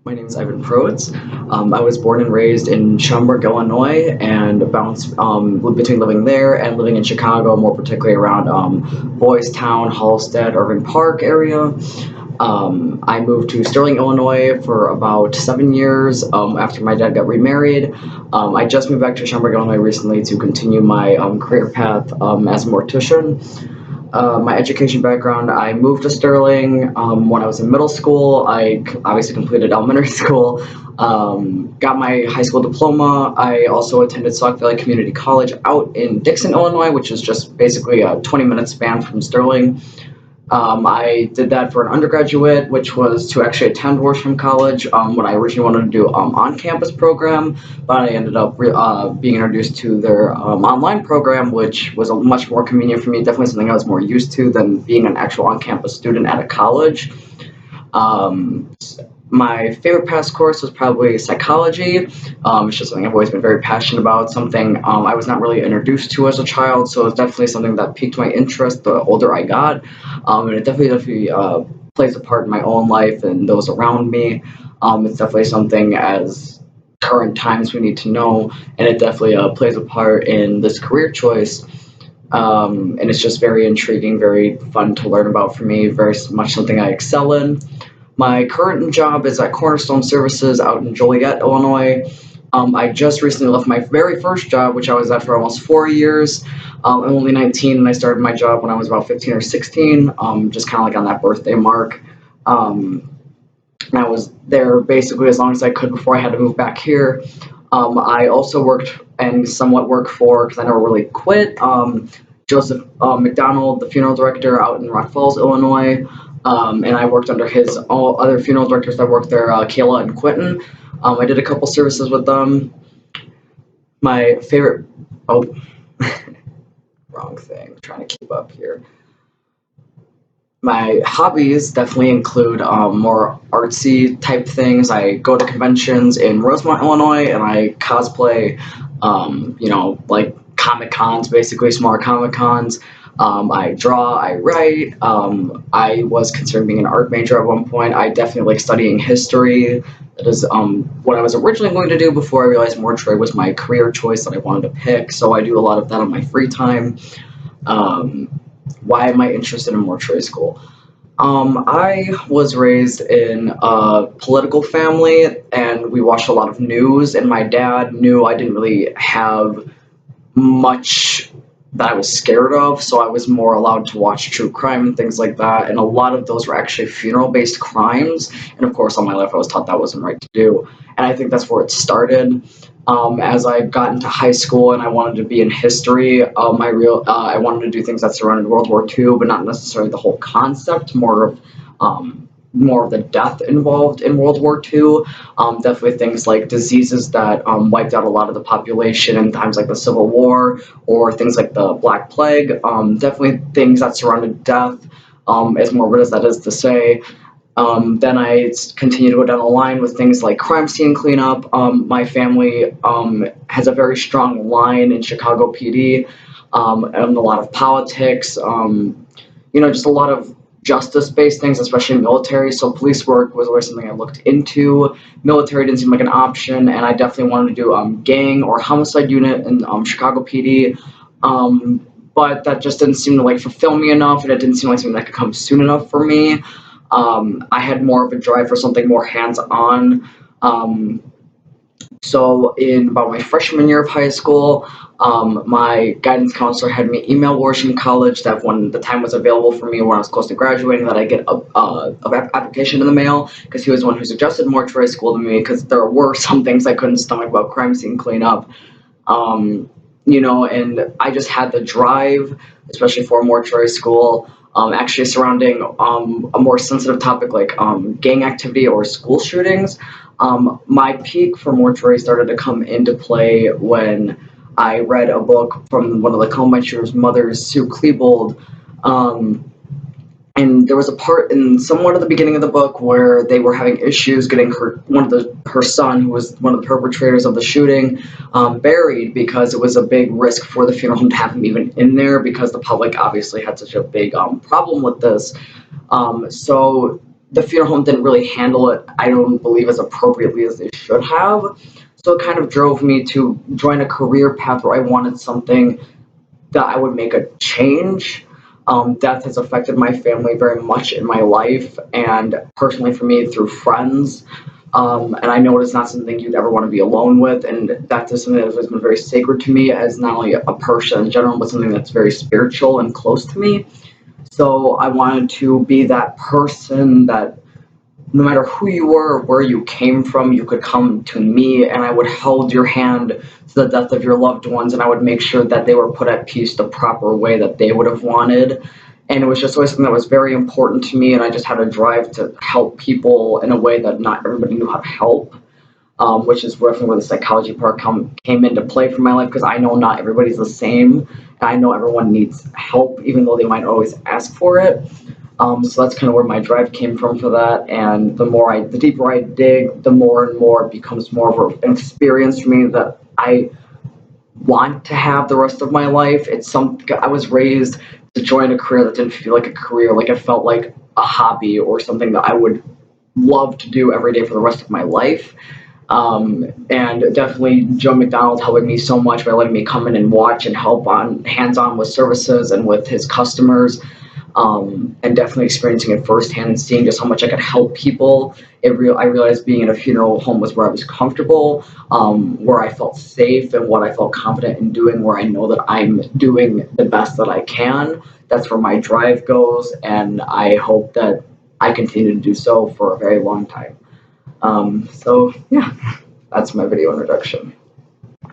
My name is Ivan Prowitz. I was born and raised in Schaumburg, Illinois, and bounced between living there and living in Chicago, more particularly around Boys Town, Halstead, Irving Park area. I moved to Sterling, Illinois for about 7 years after my dad got remarried. I just moved back to Schaumburg, Illinois recently to continue my career path as a mortician. My education background, I moved to Sterling when I was in middle school. I obviously completed elementary school, got my high school diploma. I also attended Sauk Valley Community College out in Dixon, Illinois, which is just basically a 20-minute span from Sterling. I did that for an undergraduate, which was to actually attend Worsham College when I originally wanted to do on-campus program, but I ended up being introduced to their online program, which was much more convenient for me. Definitely something I was more used to than being an actual on-campus student at a college. Um, my favorite past course was probably psychology. It's just something I've always been very passionate about, something I was not really introduced to as a child, so it's definitely something that piqued my interest the older I got. And it definitely plays a part in my own life and those around me. It's definitely something as current times we need to know, and it definitely plays a part in this career choice. And it's just very intriguing, very fun to learn about for me, very much something I excel in. My current job is at Cornerstone Services out in Joliet, Illinois. I just recently left my very first job, which I was at for almost 4 years. I'm only 19, and I started my job when I was about 15 or 16, just kind of like on that birthday mark. Um, and I was there basically as long as I could before I had to move back here. I also worked and somewhat worked for, because I never really quit, Joseph McDonald, the funeral director out in Rock Falls, Illinois. And I worked under his all other funeral directors that worked there, Kayla and Quentin. I did a couple services with them. My favorite, oh, wrong thing, trying to keep up here. My hobbies definitely include more artsy type things. I go to conventions in Rosemont, Illinois, and I cosplay, like Comic Cons, basically smaller Comic Cons. I draw, I write. I was considering being an art major at one point. I definitely like studying history. That is what I was originally going to do before I realized mortuary was my career choice that I wanted to pick. So I do a lot of that on my free time. Um, why am I interested in mortuary school? I was raised in a political family, and we watched a lot of news. And my dad knew I didn't really have much that I was scared of, so I was more allowed to watch true crime and things like that. And a lot of those were actually funeral-based crimes. And of course, all my life I was taught that wasn't right to do. And I think that's where it started. As I got into high school and I wanted to be in history, I wanted to do things that surrounded World War II, but not necessarily the whole concept. More of the death involved in World War II. Definitely things like diseases that wiped out a lot of the population in times like the Civil War or things like the Black Plague. Definitely things that surrounded death, as morbid as that is to say. Then I continue to go down the line with things like crime scene cleanup. My family has a very strong line in Chicago PD, and a lot of politics. Just a lot of justice-based things, especially military. So police work was always something I looked into. Military didn't seem like an option, and I definitely wanted to do gang or homicide unit in Chicago PD. But that just didn't seem to like fulfill me enough, and it didn't seem like something that could come soon enough for me. I had more of a drive for something more hands-on. So in about my freshman year of high school, my guidance counselor had me email Worsham College that when the time was available for me when I was close to graduating that I get a application in the mail, because he was the one who suggested mortuary school to me, because there were some things I couldn't stomach about crime scene cleanup. And I just had the drive, especially for mortuary school, actually surrounding a more sensitive topic like gang activity or school shootings. My peak for mortuary started to come into play when I read a book from one of the Columbine shooter's mothers, Sue Klebold. And there was a part in somewhat at the beginning of the book where they were having issues getting her son, who was one of the perpetrators of the shooting, buried, because it was a big risk for the funeral home to have him even in there, because the public obviously had such a big problem with this. So the funeral home didn't really handle it, I don't believe, as appropriately as they should have. So it kind of drove me to join a career path where I wanted something that I would make a change. Death has affected my family very much in my life, and personally for me through friends. And I know it is not something you'd ever want to be alone with, and death is something that has always been very sacred to me as not only a person in general, but something that's very spiritual and close to me. So I wanted to be that person that no matter who you were or where you came from, you could come to me and I would hold your hand to the death of your loved ones and I would make sure that they were put at peace the proper way that they would have wanted. And it was just always something that was very important to me, and I just had a drive to help people in a way that not everybody knew how to help. Which is roughly where the psychology part came into play for my life, because I know not everybody's the same. And I know everyone needs help, even though they might always ask for it. So that's kind of where my drive came from for that. And the deeper I dig, the more and more it becomes more of an experience for me that I want to have the rest of my life. I was raised to join a career that didn't feel like a career, like it felt like a hobby or something that I would love to do every day for the rest of my life. And definitely Joe McDonald helping me so much by letting me come in and watch and help on hands-on with services and with his customers, and definitely experiencing it firsthand and seeing just how much I could help people. I realized being in a funeral home was where I was comfortable, where I felt safe and what I felt confident in doing, where I know that I'm doing the best that I can. That's where my drive goes, and I hope that I continue to do so for a very long time. So yeah, that's my video introduction.